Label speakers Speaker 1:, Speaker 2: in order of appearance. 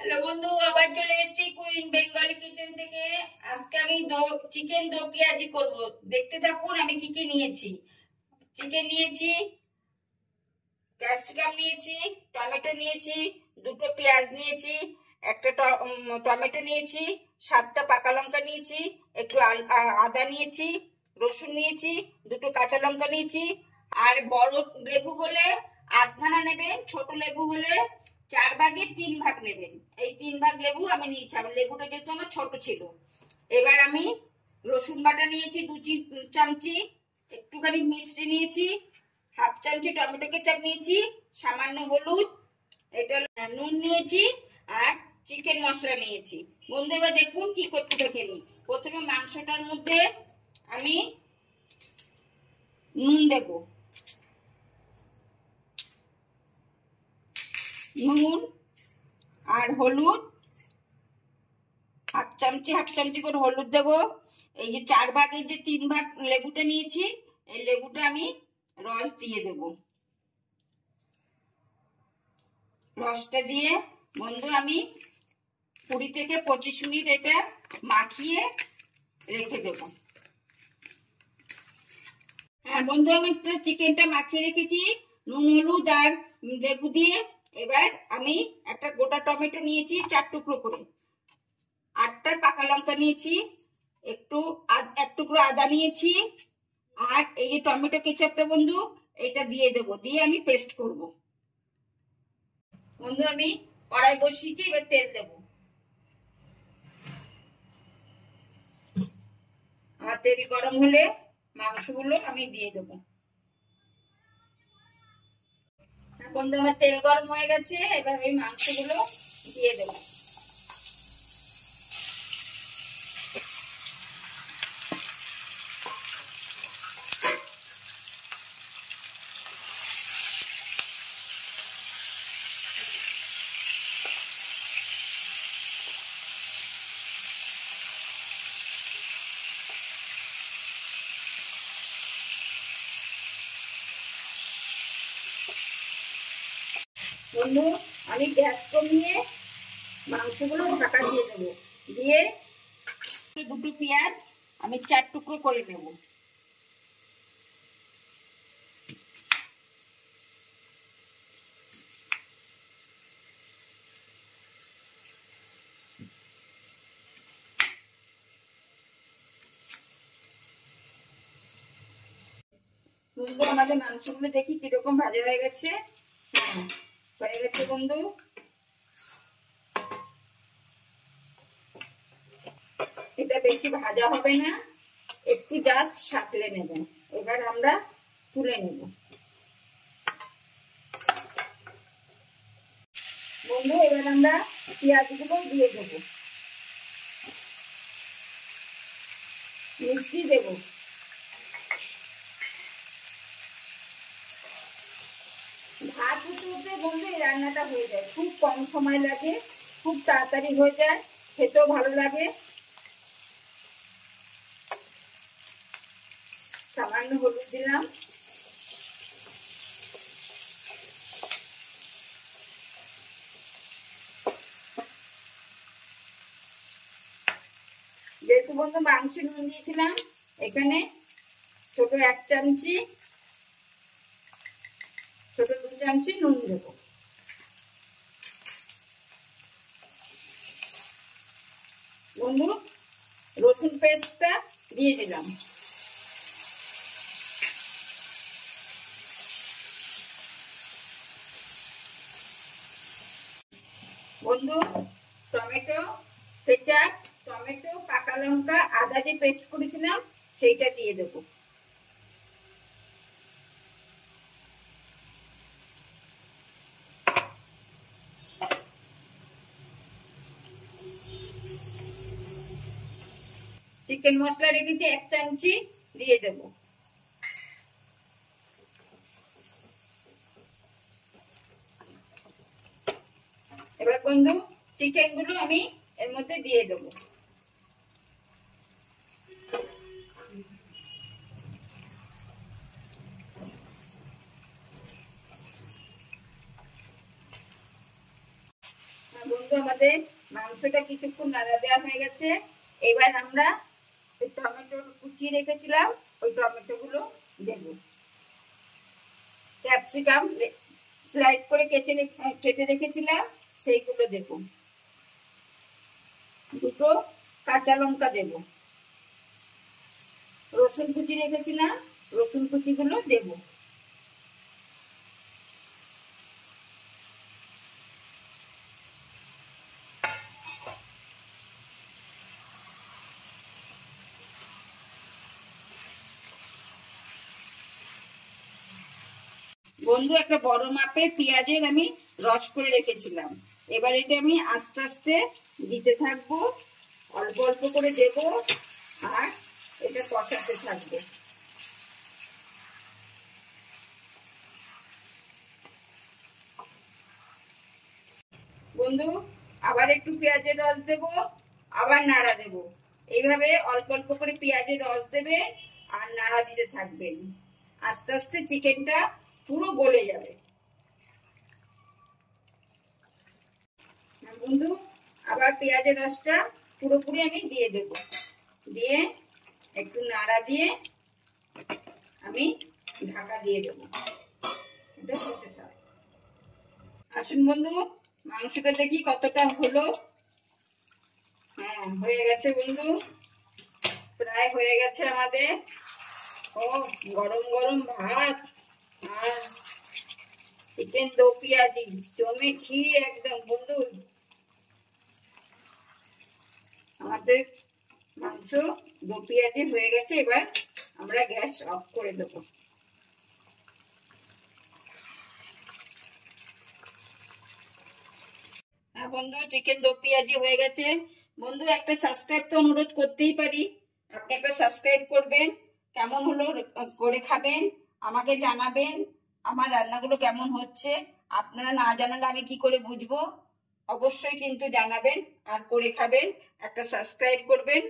Speaker 1: Hello বন্ধু, আবার চলে এসেছি কুইন বেঙ্গলি কিচেন থেকে। আজকে আমি চিকেন দো পেঁয়াজি করব। দেখতে থাকুন আমি কি কি নিয়েছি। চিকেন নিয়েছি, ক্যাপসিকাম নিয়েছি, টমেটো নিয়েছি, দুটো পেঁয়াজ নিয়েছি, একটা টমেটো নিয়েছি, 7টা পাকা লঙ্কা নিয়েছি, একটু আদা নিয়েছি, রসুন নিয়েছি, দুটো কাঁচা লঙ্কা নিয়েছি। আর বড় লেবু হলে আধখানা নেবেন, ছোট লেবু হলে 4 ভাগের 3 ভাগ নেবেন। এই 3 ভাগ লেবু আমি নিয়েছি, আমার লেবুটা যেহেতু আমার ছোট ছিল। এবার আমি রসুন বাটা নিয়েছি 2 চামচি, একটুখানি মিষ্টি নিয়েছি, 1/2 চামচি টমেটো কেচাপ নিয়েছি, সামান্য হলুদ, এটা নুন নিয়েছি, আর চিকেন মশলা নিয়েছি। বন্ধু এবার দেখুন কি করতে থাকি। প্রথমে মাংসটার মধ্যে আমি নুন দেব, নুন আর হলুদ, 1/2 চামচি করে হলুদ দেব। এই যে 4 ভাগের যে 3 ভাগ লেবুটা নিয়েছি, এই লেবুটা আমি রস দিয়ে দেব। রসটা দিয়ে বন্ধু আমি 20 থেকে 25 মিনিট এটা মাখিয়ে রেখে দেব। হ্যাঁ বন্ধু, আমি চিকেনটা মাখিয়ে রেখেছি নুন হলুদ আর লেবু দিয়ে। এবার আমি একটা গোটা টমেটো নিয়েছি 4 টুকরো করে, 8টা পাকা লঙ্কা নিয়েছি, এক টুকরো আদা নিয়েছি, আর এই যে টমেটো কেচাপটা বন্ধু এটা দিয়ে দেবো, দিয়ে আমি পেস্ট করব। বন্ধু আমি কড়াই বসিয়েছি, এবার তেল দেবো। আমার তেল গরম হলে মাংসগুলো আমি দিয়ে দেবো। বন্ধু আমার তেল গরম হয়ে গেছে, এবার আমি মাংসগুলো দিয়ে দেবো। বন্ধু আমি গ্যাস কমিয়ে মাংসগুলো ঢাকা দিয়ে দেবো, দিয়ে দুটো পেঁয়াজ আমি 4 টুকরো করে নেব। বন্ধু আমাদের মাংসগুলো দেখি কিরকম ভাজা হয়ে গেছে। হ্যাঁ হয়ে গেছে বন্ধু। এটা বেশি ভাজা হবে না, একটু জাস্ট সাঁতলে নেবেন। এবার আমরা তুলে নেব। বন্ধু এবার আমরা পেঁয়াজগুলো দিয়ে দেবো, মিষ্টি দেব। ভাত হতে হতে বন্ধু এই রান্নাটা হয়ে যায়, খুব কম সময় লাগে, খুব তাড়াতাড়ি হয়ে যায়, খেতেও ভালো লাগে। সামান্য হলুদ দিলাম, যেহেতু বন্ধু মাংস নুন দিয়েছিলাম, এখানে ছোট 1 চামচি, ছোট 2 চামচি নুন দেব। বন্ধু রসুন পেস্টটা দিয়ে দিলাম। বন্ধু টমেটো কেচাপ, টমেটো, পাকা লঙ্কা, আদা দিয়ে পেস্ট করেছিলাম সেইটা দিয়ে দেবো। চিকেন মশলা রেখেছি 1 চামচি, দিয়ে দেবো। এবার বন্ধু চিকেন গুলো আমি এর মধ্যে দিয়ে দেবো। বন্ধু বন্ধু আমাদের মাংসটা কিছুক্ষণ নাড়া দেওয়া হয়ে গেছে। এবার আমরা টমেটো কুচিয়ে রেখেছিলাম, ওই টমেটো গুলো দেব। ক্যাপসিকাম স্লাইড করে কেটে রেখেছিলাম, সেইগুলো দেব। দুটো কাঁচা লঙ্কা দেব। রসুন কুচি রেখেছিলাম, রসুন কুচিগুলো দেব। বন্ধু একটা বড় মাপের পেঁয়াজের আমি রস করে রেখেছিলাম, এবার এটা আমি আস্তে আস্তে দিতে থাকবো, অল্প অল্প করে দেব আর এটা কষাতে থাকবো। বন্ধু আবার একটু পেঁয়াজের রস দেব, আবার নাড়া দেব। এইভাবে অল্প অল্প করে পেঁয়াজের রস দেবে আর নাড়া দিতে থাকবেন, আস্তে আস্তে চিকেনটা পুরো গলে যাবে। বন্ধু আবার পেঁয়াজের রসটা পুরোপুরি আমি দিয়ে দেব, দিয়ে একটু নাড়া দিয়ে আমি ঢাকা দিয়ে দেবো। এটা হতে থাক। আসুন বন্ধু মাংসটা দেখি কতটা হলো। হ্যাঁ হয়ে গেছে বন্ধু, প্রায় হয়ে গেছে আমাদের। ও গরম গরম ভাত আর চিকেন দো পেঁয়াজি জমে ক্ষীর একদম। বন্ধু আমাদের মাংস দো পেঁয়াজি হয়ে গেছে, এবার আমরা গ্যাস অফ করে দেবো। হ্যাঁ বন্ধু চিকেন দো পেঁয়াজি হয়ে গেছে। বন্ধু একটা সাবস্ক্রাইব তো অনুরোধ করতেই পারি, আপনি একটা সাবস্ক্রাইব করবেন, কেমন হলো করে খাবেন, আমাকে জানাবেন আমার রান্নাগুলো কেমন হচ্ছে। আপনারা না জানালে আমি কি করে বুঝবো? অবশ্যই কিন্তু জানাবেন আর করে খাবেন, একটা সাবস্ক্রাইব করবেন।